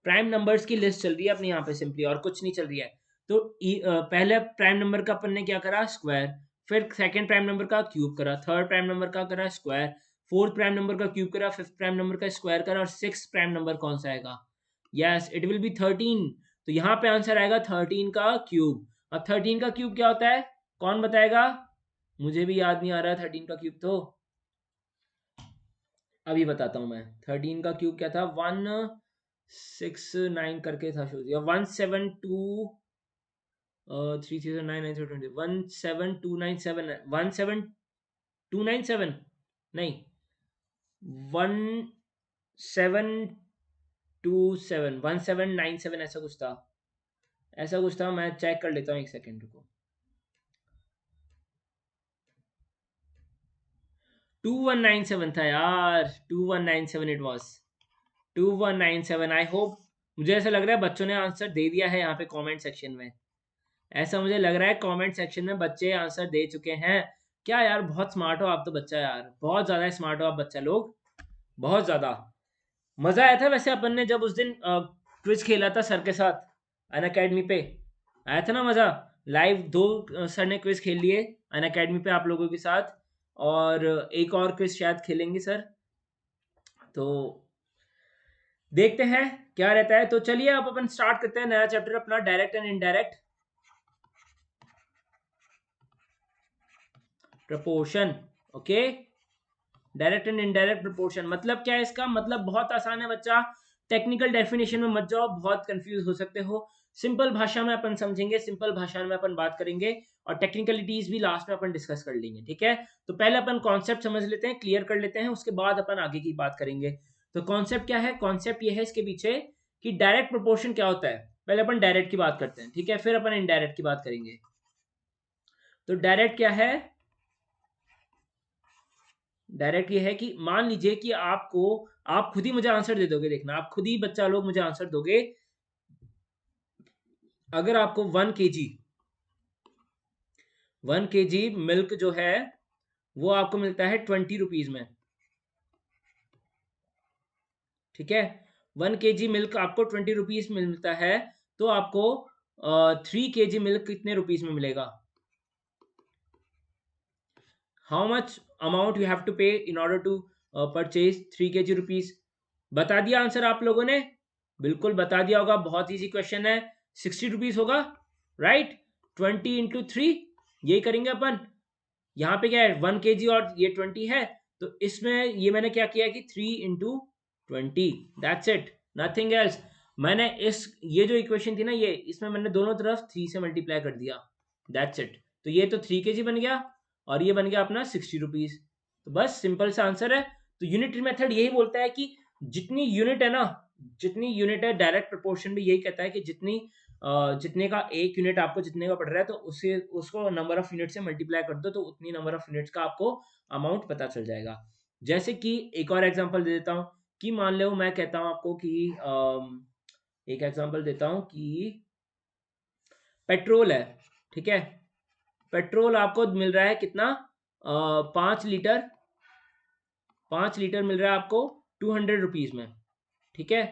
प्राइम नंबर्स की लिस्ट चल रही है अपने यहाँ पे सिंपली, और कुछ नहीं चल रही है। तो पहले प्राइम नंबर का अपन ने क्या करा, स्क्वायर। फिर सेकंड प्राइम नंबर का क्यूब करा, थर्ड प्राइम नंबर का करा स्क्वायर, फोर्थ प्राइम नंबर का क्यूब करा, फिफ्थ प्राइम नंबर का स्क्वायर करा, और सिक्स प्राइम नंबर कौन सा आएगा, यस इट विल बी 13। तो यहाँ पे आंसर आएगा 13 का क्यूब। अब 13 का क्यूब क्या होता है, कौन बताएगा, मुझे भी याद नहीं आ रहा है 13 का क्यूब। तो अभी बताता हूँ मैं, 13 का क्यूब क्या था, 169 करके था शो दिया, 172 3 3 9 9 20 17297 17297 नहीं 1727 ऐसा कुछ था, ऐसा कुछ था। मैं चेक कर लेता हूँ, एक सेकेंड रुको। 2197 था यार, 2197 इट वॉज 2197। आई होप, मुझे ऐसा लग रहा है बच्चों ने आंसर दे दिया है यहाँ पे कमेंट सेक्शन में। ऐसा मुझे लग रहा है कमेंट सेक्शन में बच्चे आंसर दे चुके हैं। क्या यार, बहुत स्मार्ट हो आप तो बच्चा, यार बहुत ज़्यादा स्मार्ट हो आप बच्चा लोग, बहुत ज़्यादा। मज़ा आया था वैसे अपन ने जब उस दिन क्विज खेला था सर के साथ अन अकेडमी पे, आया था ना मज़ा। लाइव दो सर ने क्विज खेल लिए अन अकेडमी पे आप लोगों के साथ, और एक और क्विज शायद खेलेंगे सर। तो देखते हैं क्या रहता है। तो चलिए अब अपन स्टार्ट करते हैं नया चैप्टर अपना, direct and indirect proportion. Okay, direct and indirect proportion मतलब क्या है, इसका मतलब बहुत आसान है बच्चा। टेक्निकल डेफिनेशन में मत जाओ, बहुत कंफ्यूज हो सकते हो। सिंपल भाषा में अपन समझेंगे, सिंपल भाषा में अपन बात करेंगे, और टेक्निकलिटीज भी लास्ट में अपन डिस्कस कर लेंगे, ठीक है। तो पहले अपन कॉन्सेप्ट समझ लेते हैं, क्लियर कर लेते हैं, उसके बाद अपन आगे की बात करेंगे। तो कॉन्सेप्ट क्या है, कॉन्सेप्ट ये है इसके पीछे कि डायरेक्ट प्रोपोर्शन क्या होता है। पहले अपन डायरेक्ट की बात करते हैं, ठीक है, फिर अपन इनडायरेक्ट की बात करेंगे। तो डायरेक्ट क्या है? डायरेक्ट ये है कि मान लीजिए कि आपको, आप खुद ही मुझे आंसर दे दोगे, देखना आप खुद ही बच्चा लोग मुझे आंसर दोगे। अगर आपको 1 kg मिल्क जो है वो आपको मिलता है 20 रुपीज में, ठीक है, 1 kg मिल्क आपको 20 रुपीज में मिलता है, तो आपको 3 kg मिल्क कितने रुपीज में मिलेगा? How much amount you have to pay in order to purchase 3 kg rupees? बता दिया आंसर आप लोगों ने? बिल्कुल बता दिया होगा, बहुत इजी क्वेश्चन है। 60 रुपीज होगा, राइट। 20 × 3, यही करेंगे अपन। यहाँ पे क्या है, 1 kg और ये 20 है, तो इसमें ये मैंने क्या किया कि 3 × 20, दैट्स इट, नथिंग एल्स। मैंने इस, ये जो इक्वेशन थी ना, ये इसमें मैंने दोनों तरफ 3 से मल्टीप्लाई कर दिया, दैट्स इट। तो ये तो 3 kg बन गया और ये बन गया अपना 60 रुपीज। तो बस सिंपल सा आंसर है। तो यूनिटरी मेथड यही बोलता है कि जितनी यूनिट है ना, जितनी यूनिट है, डायरेक्ट प्रोपोर्शन भी यही कहता है कि जितने का एक यूनिट आपको जितने का पड़ रहा है, तो उसे उसको नंबर ऑफ यूनिट से मल्टीप्लाई कर दो, तो उतनी नंबर ऑफ यूनिट्स का आपको अमाउंट पता चल जाएगा। जैसे कि एक और एग्जांपल दे देता हूँ कि मान लो मैं कहता हूँ आपको कि एक एग्जांपल देता हूँ कि पेट्रोल है, ठीक है, पेट्रोल आपको मिल रहा है कितना, 5 लीटर, 5 लीटर मिल रहा है आपको 200 रुपीज में, ठीक है,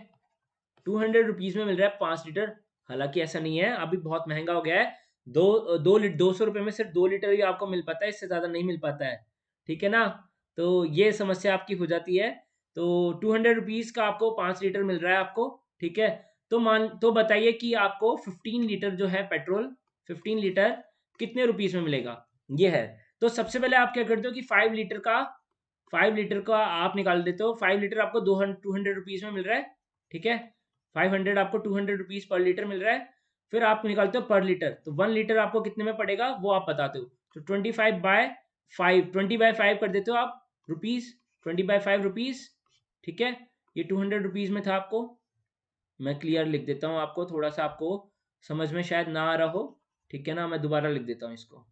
200 रुपीज में मिल रहा है 5 लीटर। हालांकि ऐसा नहीं है, अभी बहुत महंगा हो गया है। 200 रुपए में सिर्फ 2 लीटर ही आपको मिल पाता है, इससे ज्यादा नहीं मिल पाता है, ठीक है ना। तो ये समस्या आपकी हो जाती है। तो 200 रुपीज का आपको 5 लीटर मिल रहा है आपको, ठीक है। तो बताइए कि आपको 15 लीटर जो है पेट्रोल, 15 लीटर कितने रुपीज में मिलेगा, ये है। तो सबसे पहले आप क्या करते हो कि 5 लीटर का आप निकाल देते हो। 5 लीटर आपको 200 रुपीज में मिल रहा है, ठीक है, 500 आपको 200 रुपीज पर लीटर मिल रहा है। फिर आप निकालते हो पर लीटर, तो 1 लीटर आपको कितने में पड़ेगा वो आप बताते हो। तो 20/5 कर देते हो आप रुपीज, 20/5 रुपीज, ठीक है। ये 200 रुपीज में था आपको। मैं क्लियर लिख देता हूँ आपको, थोड़ा सा आपको समझ में शायद ना आ रहा हो, ठीक है ना, मैं दोबारा लिख देता हूँ इसको।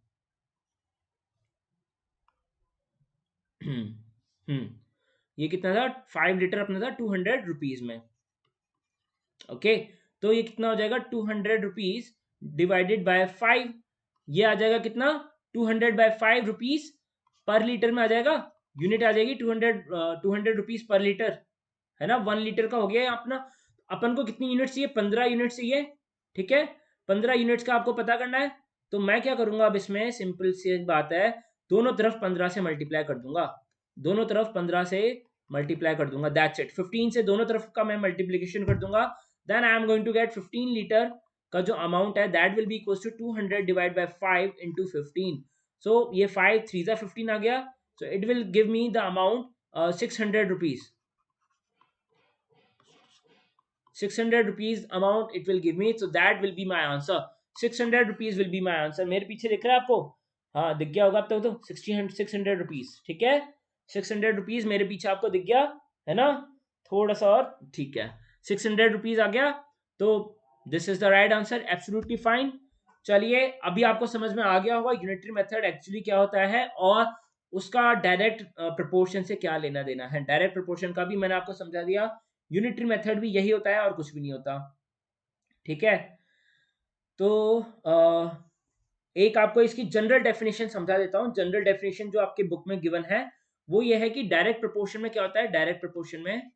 हम्म, ये कितना था, 5 लीटर अपना था 200 रुपीज में, ओके। तो ये कितना हो जाएगा, 200 रुपीज डिवाइडेड बाय 5, ये आ जाएगा कितना, 200/5 रुपीज पर लीटर में आ जाएगा। यूनिट आ जाएगी 200 रुपीज पर लीटर, है ना। 1 लीटर का हो गया अपना। अपन को कितनी यूनिट चाहिए, 15 यूनिट चाहिए, ठीक है। 15 यूनिट्स का आपको पता करना है। तो मैं क्या करूंगा अब इसमें, सिंपल सी बात है, दोनों तरफ 15 से मल्टीप्लाई कर दूंगा, दोनों तरफ 15 से मल्टीप्लाई कर दूंगा, दैट्स इट। 15 से दोनों तरफ का मैं मल्टीप्लीकेशन कर दूंगा, then I am going to get 15 litre का जो अमाउंट है that will be equal to 200 divide by 5 into 15। So ये 5 3 आ गया, so it will give me the amount 600 rupees, 600 rupees amount it will give me, so that will be my answer, 600 rupees will be my answer। मेरे पीछे दिख रहा है आपको, हाँ दिख गया होगा अब तक तो 600 रुपीज, ठीक है, 600 रुपीज मेरे पीछे आपको दिख गया है ना, थोड़ा सा और, ठीक है, 600 रुपीज आ गया। तो this is the right answer, absolutely fine. चलिए अभी आपको समझ में आ गया होगा यूनिटरी मेथड एक्चुअली क्या होता है और उसका डायरेक्ट प्रोपोर्शन से क्या लेना देना है। डायरेक्ट प्रोपोर्शन का भी मैंने आपको समझा दिया, यूनिटरी मेथड भी यही होता है और कुछ भी नहीं होता, ठीक है। तो एक आपको इसकी जनरल डेफिनेशन समझा देता हूं। जनरल डेफिनेशन जो आपके बुक में गिवन है वो ये है कि डायरेक्ट प्रोपोर्शन में क्या होता है, डायरेक्ट प्रोपोर्शन में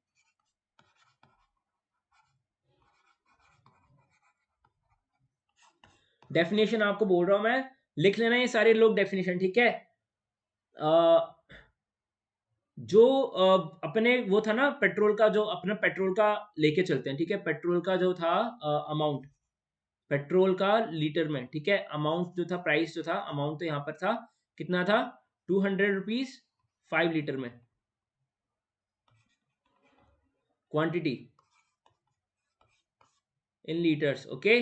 डेफिनेशन आपको बोल रहा हूं मैं, लिख लेना ये सारे लोग डेफिनेशन, ठीक है। जो अपने वो था ना पेट्रोल का, जो अपना पेट्रोल का लेके चलते हैं, ठीक है, पेट्रोल का जो था अमाउंट, पेट्रोल का लीटर में, ठीक है, अमाउंट जो था, प्राइस जो था, अमाउंट तो यहाँ पर था, कितना था, 200 रुपीज 5 लीटर में, quantity in litres, okay,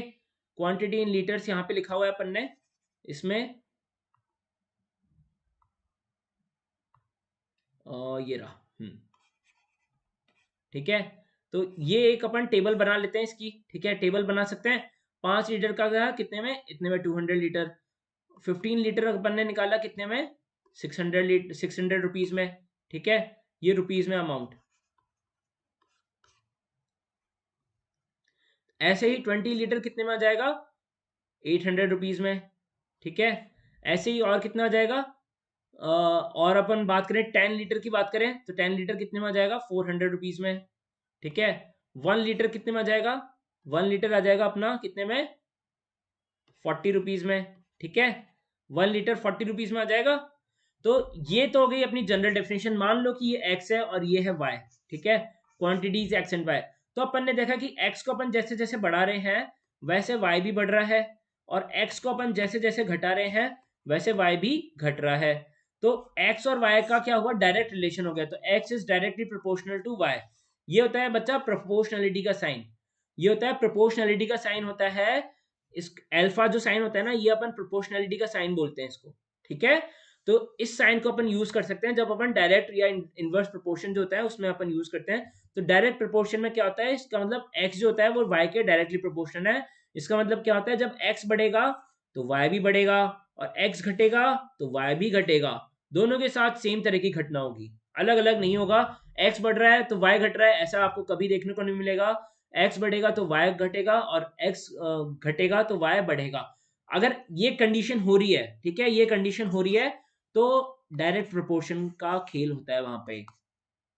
quantity in litres यहाँ पे लिखा हुआ है अपन ने इसमें, ये रहा, ठीक है। तो ये एक अपन टेबल बना लेते हैं इसकी, ठीक है, टेबल बना सकते हैं। 5 लीटर का गया कितने में, इतने में 200 लीटर। 15 लीटर अपन ने निकाला कितने में, 600 रुपीज में, ठीक है, ये रुपीज में अमाउंट। ऐसे ही 20 लीटर कितने में आ जाएगा, 800 रुपीज में, ठीक है। ऐसे ही और कितना आ जाएगा, और अपन बात करें 10 लीटर की बात करें तो 10 लीटर कितने में आ जाएगा, 400 रुपीज में, ठीक है। 1 लीटर कितने में आ जाएगा, 1 लीटर आ जाएगा अपना कितने में, 40 रुपीज में, ठीक है। 1 लीटर 40 रुपीज में आ जाएगा। तो ये तो हो गई अपनी जनरल डेफिनेशन। मान लो कि ये एक्स है और ये है वाई, ठीक है, क्वांटिटीज एक्स एंड वाई। तो अपन ने देखा कि एक्स को अपन जैसे जैसे बढ़ा रहे हैं वैसे वाई भी बढ़ रहा है, और एक्स को अपन जैसे जैसे घटा रहे हैं वैसे वाई भी घट रहा है। तो एक्स और वाई का क्या हुआ, डायरेक्ट रिलेशन हो गया। तो x is directly proportional to y. ये होता है बच्चा प्रोपोर्शनलिटी का साइन। ये होता है प्रोपोर्शनलिटी का साइन होता है। इस अल्फा जो साइन होता है ना, ये अपन प्रोपोर्शनलिटी का साइन बोलते हैं इसको, ठीक है। तो इस साइन को अपन यूज कर सकते हैं जब अपन डायरेक्ट या इनवर्स प्रोपोर्शन जो होता है उसमें अपन यूज करते हैं। तो डायरेक्ट प्रोपोर्शन में क्या होता है, इसका मतलब एक्स जो होता है वो वाई के डायरेक्टली प्रोपोर्शन है। इसका मतलब क्या होता है, जब एक्स बढ़ेगा तो वाई भी बढ़ेगा, और एक्स घटेगा तो वाई भी घटेगा। दोनों के साथ सेम तरह की घटना होगी, अलग अलग नहीं होगा। एक्स बढ़ रहा है तो वाई घट रहा है, ऐसा आपको कभी देखने को नहीं मिलेगा। एक्स बढ़ेगा तो वाई घटेगा, और एक्स घटेगा तो वाई बढ़ेगा। अगर ये कंडीशन हो रही है, ठीक है, ये कंडीशन हो रही है, तो डायरेक्ट प्रोपोर्शन का खेल होता है वहां पे,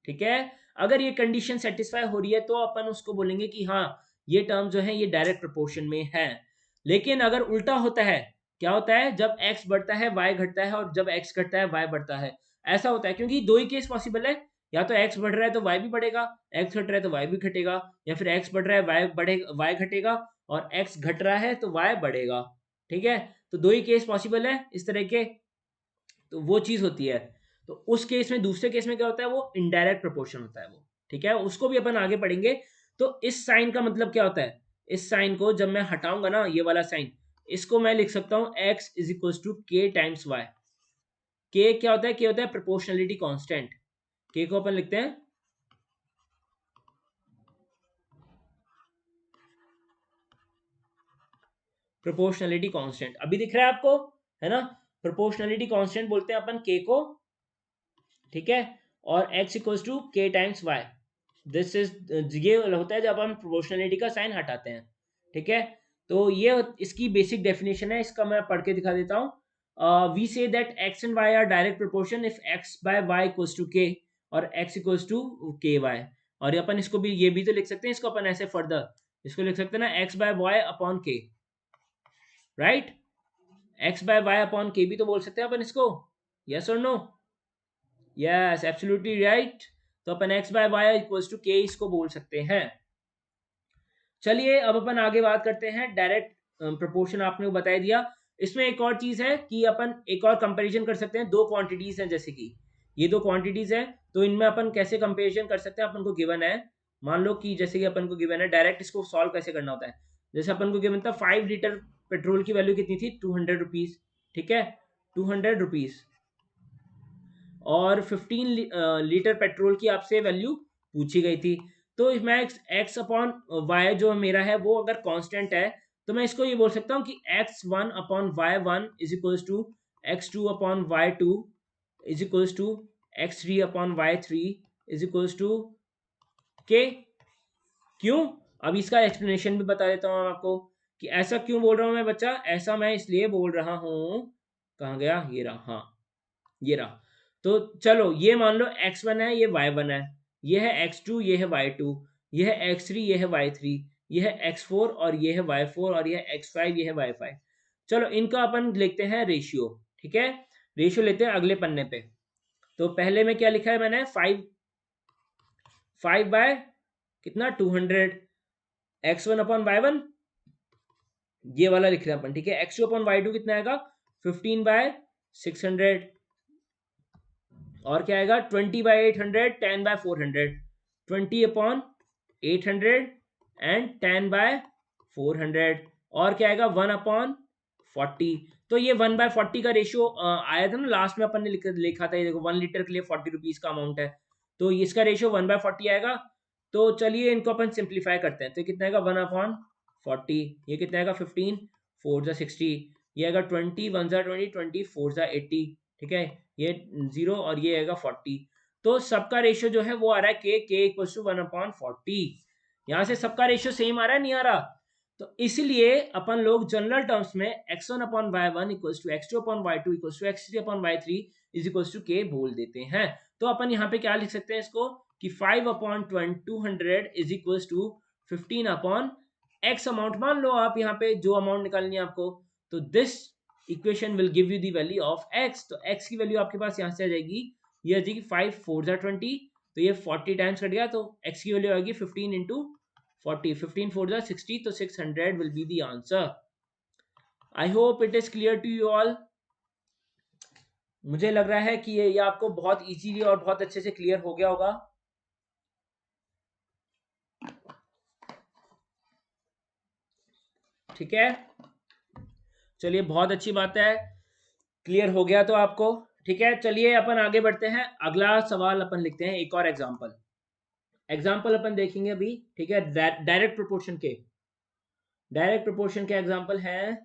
ठीक है। अगर ये कंडीशन सेटिस्फाई हो रही है तो अपन उसको बोलेंगे कि हाँ ये टर्म जो है ये डायरेक्ट प्रोपोर्शन में है। लेकिन अगर उल्टा होता है, क्या होता है, जब x बढ़ता है y घटता है, और जब x घटता है y बढ़ता है, ऐसा होता है। क्योंकि दो ही केस पॉसिबल है, या तो x बढ़ रहा है तो y भी बढ़ेगा, x घट रहा है तो y भी घटेगा, या फिर x बढ़ रहा है y बढ़ेगा y घटेगा, और x घट रहा है तो y बढ़ेगा, ठीक है। तो दो ही केस पॉसिबल है इस तरह के, तो वो चीज होती है। तो उस केस में, दूसरे केस में क्या होता है, वो इनडायरेक्ट प्रोपोर्शन होता है वो, ठीक है, उसको भी अपन आगे पढ़ेंगे। तो इस साइन का मतलब क्या होता है, इस साइन को जब मैं हटाऊंगा ना, ये वाला साइन, इसको मैं लिख सकता हूं x इज इक्वल टू के टाइम्स वाई। के क्या होता है, के होता है प्रोपोर्शनलिटी कांस्टेंट। के को अपन लिखते हैं प्रोपोर्शनलिटी कांस्टेंट। अभी दिख रहा है आपको, है ना, प्रोपोर्शनलिटी कांस्टेंट बोलते हैं अपन के को, ठीक है। और x इक्वल्स टू के टाइम्स वाई। दिस इज, ये होता है जब हम प्रोपोर्शनलिटी का साइन हटाते हैं, ठीक है। तो ये इसकी बेसिक डेफिनेशन है, इसका मैं पढ़ के दिखा देता हूँ। We say that x and y are direct proportion if x bye y equals to k, और x equals to k y. और अपन इसको भी, ये भी तो लिख सकते हैं इसको अपन ऐसे फर्दर, इसको लिख सकते हैं ना, x bye y upon k, right. x bye y upon k भी तो बोल सकते हैं अपन इसको, यस और नो, यस एब्सोल्युटली राइट। तो अपन x bye y equals to k इसको बोल सकते हैं। चलिए अब अपन आगे बात करते हैं डायरेक्ट प्रोपोर्शन, आपने वो बता दिया। इसमें एक और चीज है कि अपन एक और कंपैरिजन कर सकते हैं, दो क्वांटिटीज हैं, जैसे कि ये दो क्वांटिटीज हैं, तो इनमें अपन कैसे कंपैरिजन कर सकते हैं। अपन को गिवन है, मान लो कि जैसे कि अपन को गिवन है, डायरेक्ट इसको सॉल्व कैसे करना होता है। जैसे अपन को गिवन था 5 लीटर पेट्रोल की वैल्यू कितनी थी, 200 रुपीज, ठीक है, 200 रुपीज। और 15 लीटर पेट्रोल की आपसे वैल्यू पूछी गई थी। तो मैं एक्स अपॉन वाई जो मेरा है वो अगर कांस्टेंट है, तो मैं इसको ये बोल सकता हूँ कि x1 upon y1 is equals to x2 upon y2 is equals to x3 upon y3 is equals to k। क्यों, अब इसका एक्सप्लेनेशन भी बता देता हूँ आपको कि ऐसा क्यों बोल रहा हूँ मैं बच्चा। ऐसा मैं इसलिए बोल रहा हूँ, कहाँ गया, ये रहा, हाँ ये रहा। तो चलो ये मान लो x1 है, ये y1 है, ये है x2, ये है y2, ये है x3, ये है y3, ये है x4, और ये है y4, और ये है x5, ये है y5। चलो इनका अपन लिखते हैं रेशियो, ठीक है। रेशियो लेते हैं अगले पन्ने पे। तो पहले में क्या लिखा है मैंने, 5 बाय कितना, 200, x1 अपॉन y1, ये वाला लिख रहे हैं अपन, ठीक है। x2 अपॉन y2 कितना आएगा, 15 बाय 600, और क्या आएगा, 20 by 800, 10 by 400, 20 upon 800 and 10 by 400, और क्या आएगा, 1 अपॉन 40। तो ये 1/40 का रेशियो आया था ना लास्ट में, अपन ने लिखा था, ये देखो 1 लीटर के लिए 40 रुपीज का अमाउंट है, तो इसका रेशियो 1/40 आएगा। तो चलिए इनको अपन सिंप्लीफाई करते हैं। तो कितना आएगा 1/40, ये कितना आएगा 15, 4 × 60, ये आएगा 20, 1 × 20, 20, 4 × 80, ठीक है, ये 0 और ये आएगा 40। तो सबका रेशियो जो है वो आ रहा है के इक्वल्स टू 1/40। यहाँ से सबका रेशियो सेम आ रहा है, नहीं आ रहा? तो इसलिए अपन लोग जनरल टर्म्स में x1/y1 equals to x2/y2 equals to x3/y3 is equals to k बोल देते हैं। तो अपन यहाँ पे क्या लिख सकते हैं इसको कि 5/200 is equals to 15/x amount. मान लो आप यहाँ पे जो अमाउंट निकालनी है आपको, तो this equation will give you the value of x। तो x की वैल्यू आपके पास यहाँ से आ जाएगी, ये आ जाएगी 5 4 20, तो ये 40 टाइम्स कट गया, तो x की वैल्यू आएगी 15 इंटू 40, 15 4 60, तो 600 will be the answer. I hope it is clear to you all. मुझे लग रहा है कि ये आपको बहुत इजीली और बहुत अच्छे से क्लियर हो गया होगा। ठीक है, चलिए बहुत अच्छी बात है, क्लियर हो गया तो आपको। ठीक है, चलिए अपन आगे बढ़ते हैं। अगला सवाल अपन लिखते हैं, एक और एग्जांपल। एग्जांपल अपन देखेंगे अभी, ठीक है, डायरेक्ट प्रोपोर्शन के। डायरेक्ट प्रोपोर्शन के एग्जांपल है,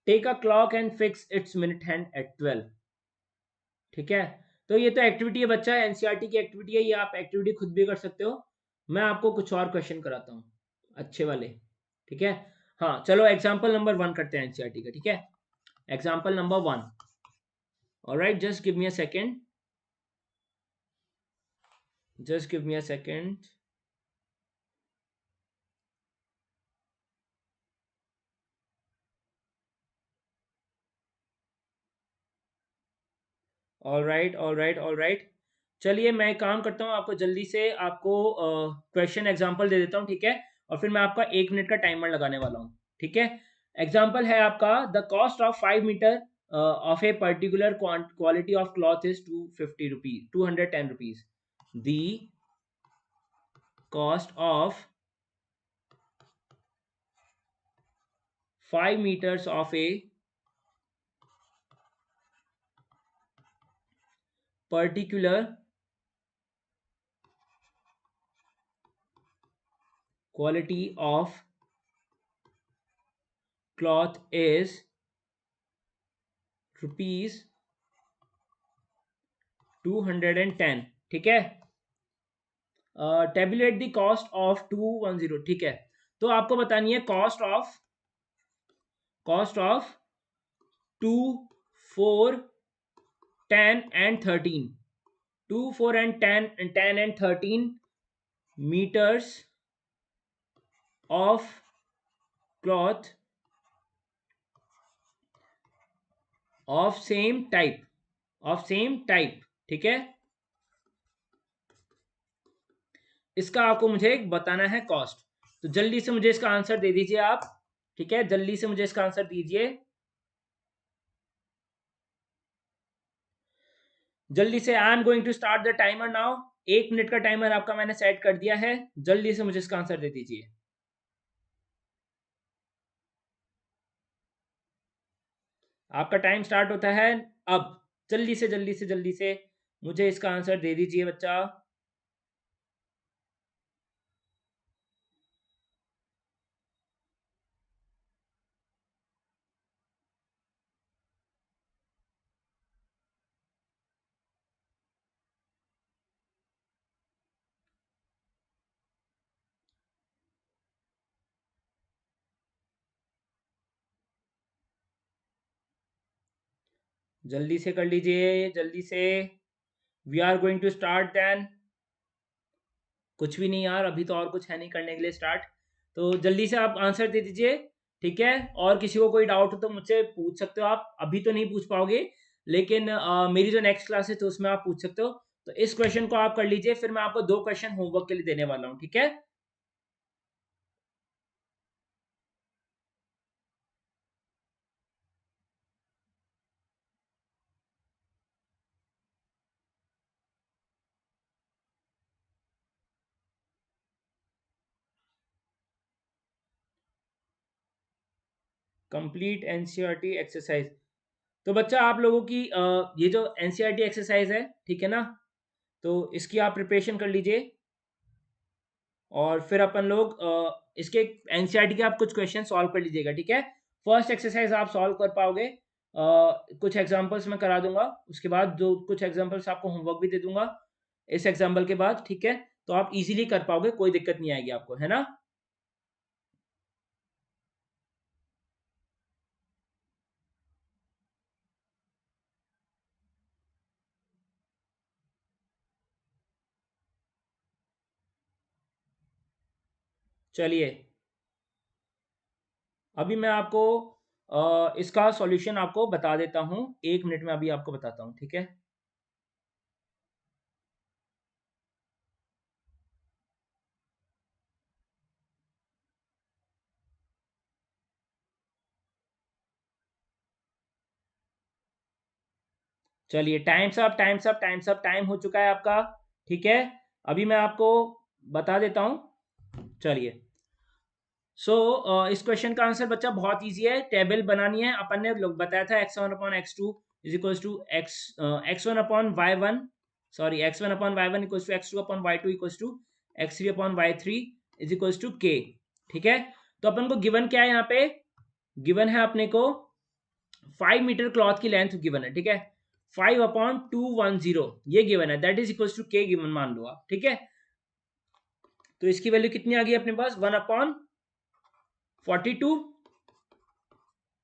take a clock and fix its minute hand at 12। ठीक है, तो ये तो एक्टिविटी है बच्चा, एनसीईआरटी की एक्टिविटी है, ये आप एक्टिविटी खुद भी कर सकते हो। मैं आपको कुछ और क्वेश्चन कराता हूँ अच्छे वाले। ठीक है, हाँ चलो एग्जाम्पल नंबर 1 करते हैं एनसीईआरटी का। ठीक है, example number 1। Alright, just give me a second, just give me a second. Alright alright alright, चलिए मैं एक काम करता हूँ, आपको जल्दी से आपको क्वेश्चन एग्जांपल दे देता हूँ। ठीक है, और फिर मैं आपका 1 मिनट का टाइमर लगाने वाला हूँ। ठीक है, एग्जांपल है आपका, the cost of 5 meter of a particular quality of cloth is 250 rupees, 210 rupees. The cost of 5 meters of a particular quality of cloth is rupees 210। ठीक है, टेबुलेट द कॉस्ट ऑफ 210। ठीक है, तो आपको बतानी है cost of 2 4 10 and 13, 2 4 and 10 10 and 13 meters of cloth of same type. ठीक है, इसका आपको मुझे बताना है कॉस्ट। तो जल्दी से मुझे इसका आंसर दे दीजिए आप। ठीक है, जल्दी से मुझे इसका आंसर दीजिए, जल्दी से। I am going to start the timer now. 1 minute का टाइमर आपका मैंने सेट कर दिया है, जल्दी से मुझे इसका आंसर दे दीजिए। आपका टाइम स्टार्ट होता है अब। जल्दी से जल्दी से जल्दी से मुझे इसका आंसर दे दीजिए बच्चा। जल्दी से कर लीजिए, जल्दी से। We are going to start then. कुछ भी नहीं यार, अभी तो और कुछ है नहीं करने के लिए स्टार्ट। तो जल्दी से आप आंसर दे दीजिए। ठीक है, और किसी को कोई डाउट हो तो मुझसे पूछ सकते हो आप। अभी तो नहीं पूछ पाओगे, लेकिन मेरी जो नेक्स्ट क्लास है तो उसमें आप पूछ सकते हो। तो इस क्वेश्चन को आप कर लीजिए, फिर मैं आपको 2 क्वेश्चन होमवर्क के लिए देने वाला हूँ। ठीक है, कंप्लीट एनसीईआरटी एक्सरसाइज। तो बच्चा आप लोगों की ये जो एनसीईआरटी एक्सरसाइज है, ठीक है ना, तो इसकी आप प्रिपरेशन कर लीजिए और फिर अपन लोग इसके एनसीईआरटी के आप कुछ क्वेश्चन सॉल्व कर लीजिएगा, ठीक है। फर्स्ट एक्सरसाइज आप सॉल्व कर पाओगे, कुछ एग्जांपल्स मैं करा दूंगा, उसके बाद जो कुछ एग्जांपल्स आपको होमवर्क भी दे दूंगा इस एग्जाम्पल के बाद, ठीक है। तो आप इजीली कर पाओगे, कोई दिक्कत नहीं आएगी आपको, है ना। चलिए, अभी मैं आपको इसका सॉल्यूशन आपको बता देता हूँ, 1 मिनट में अभी आपको बताता हूँ, ठीक है। चलिए, times up, times up, times up, time हो चुका है आपका, ठीक है। अभी मैं आपको बता देता हूँ, चलिए। इस क्वेश्चन का आंसर बच्चा बहुत इजी है, टेबल बनानी है। अपन ने लोग बताया था x1 upon x2 is equals to x1 upon y1, sorry x1 upon y1 equals to x2 upon y2 equals to x3 upon y3 is equals to k, ठीक है। तो अपन को गिवन क्या है यहाँ पे, गिवन है अपने को 5 मीटर क्लॉथ की लेंथ गिवन है, ठीक है। 5/210 ये गिवन है, that is equals to k given मान लो आप, ठीक है। तो इसकी वैल्यू कितनी आ गई अपने पास, 1/42,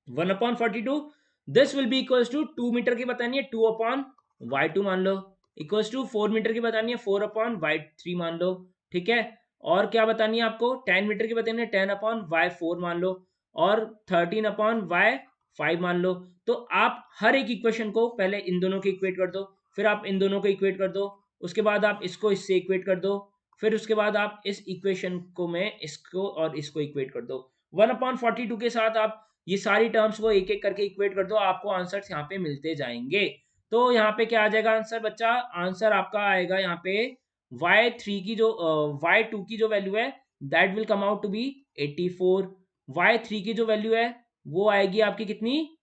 1/42। This will be equals to 2 metre की बतानी है, 2/y2 मान लो, इक्वल्स टू 4 मीटर की बतानी है, 4/y3 मान लो, ठीक है। और क्या बतानी है आपको, 10 मीटर की बतानी है, 10/y4 मान लो, और 13/y5 मान लो। तो आप हर एक इक्वेशन को पहले इन दोनों के इक्वेट कर दो, फिर आप इन दोनों को इक्वेट कर दो, उसके बाद आप इसको इससे इक्वेट कर दो, फिर उसके बाद आप इस इक्वेशन को में इसको और इसको इक्वेट कर दो। 1/42 के साथ आप ये सारी टर्म्स को एक एक करके इक्वेट कर दो, आपको आंसर यहाँ पे मिलते जाएंगे। तो यहाँ पे क्या आ जाएगा आंसर बच्चा, आंसर आपका आएगा यहाँ पे y3 की जो y2 की जो वैल्यू है that will come out to be 84। y3 की जो वैल्यू है वो आएगी आपकी कितनी,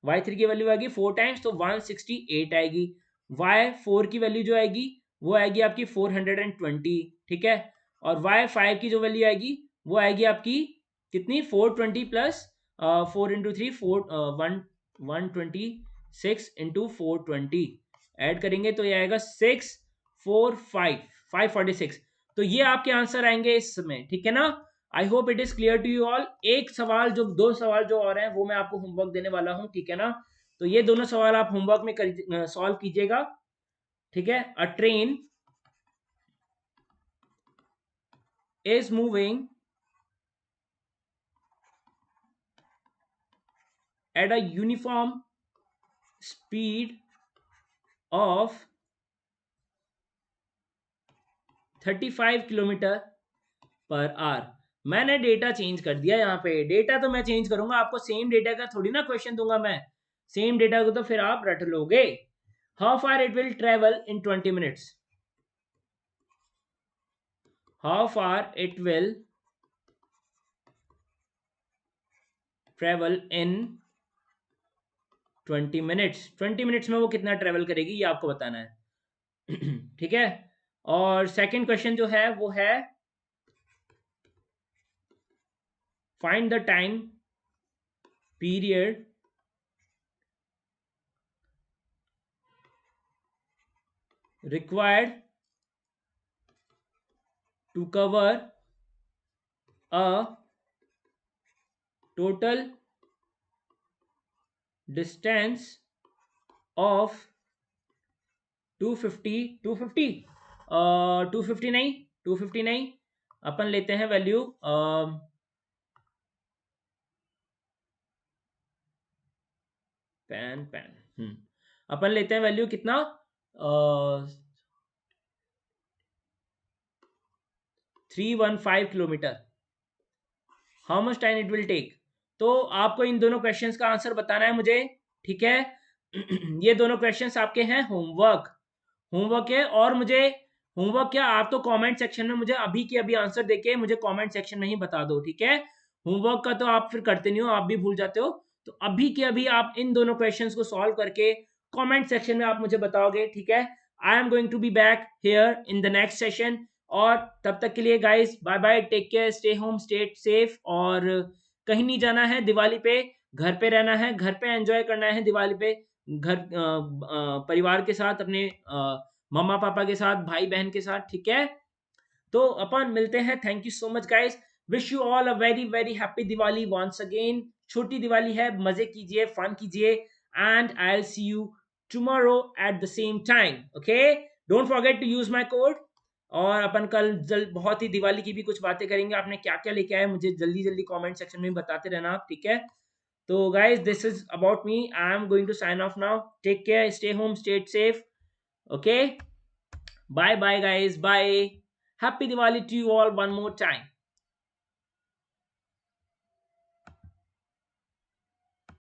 y3 की वैल्यू आएगी 4 टाइम्स तो 168 आएगी। y4 की वैल्यू जो आएगी वो आएगी आपकी 420, ठीक है। और y5 की जो वैल्यू आएगी वो आएगी आपकी कितनी, 420 प्लस 4 × 3 4 126 × 420 ऐड करेंगे तो ये आएगा 645 546। तो ये आपके आंसर आएंगे इसमें, ठीक है ना। I hope it is clear to you all. एक सवाल जो, दो सवाल जो और हैं वो मैं आपको होमवर्क देने वाला हूं, ठीक है ना। तो ये दोनों सवाल आप होमवर्क में सॉल्व कीजिएगा, ठीक है। अ train is moving at a uniform speed of 35 kilometre per hour. मैंने डेटा चेंज कर दिया, यहाँ पे डेटा तो मैं चेंज करूंगा, आपको सेम डेटा का थोड़ी ना क्वेश्चन दूंगा मैं, सेम डेटा को तो फिर आप रट लोगे। How far it will travel in 20 minutes, how far it will travel in 20 minutes, 20 minutes में वो कितना ट्रेवल करेगी ये आपको बताना है ठीक है। और सेकंड क्वेश्चन जो है वो है find the time period required to cover a total distance of 250 250 250 नहीं, 250 नहीं, अपन लेते हैं वैल्यू पेन पेन अपन लेते हैं वैल्यू कितना, 315 kilometre. How much time it will take. तो आपको इन दोनों क्वेश्चंस का आंसर बताना है मुझे, ठीक है ये दोनों क्वेश्चंस आपके हैं होमवर्क, होमवर्क है। और मुझे होमवर्क क्या, आप तो कमेंट सेक्शन में मुझे अभी के अभी आंसर देके मुझे कमेंट सेक्शन में ही बता दो, ठीक है। होमवर्क का तो आप फिर करते नहीं हो, आप भी भूल जाते हो। तो अभी के अभी आप इन दोनों क्वेश्चंस को सॉल्व करके कमेंट सेक्शन में आप मुझे बताओगे, ठीक है? I am going to be back here in the next session, और तब तक के लिए guys bye bye, take care, stay home, stay safe, और कहीं नहीं जाना है दिवाली पे, घर पे रहना है, घर पे एंजॉय करना है दिवाली पे, घर परिवार के साथ, अपने मम्मा पापा के साथ, भाई बहन के साथ, ठीक है? तो अपन मिलते हैं। Thank you so much guys, wish you all a very very happy Diwali once again. छोटी दिवाली है, मजे कीजिए, फन कीजिए, and I will see you tomorrow at the same time, okay? Don't forget to use my code. और अपन कल बहुत ही दिवाली की भी कुछ बातें करेंगे, आपने क्या क्या लेके आए मुझे जल्दी जल्दी कमेंट सेक्शन में बताते रहना आप, ठीक है? तो guys this is about me, I am going to sign off now, take care, stay home, stay safe, okay? Bye bye guys, bye. Happy Diwali to you all one more time.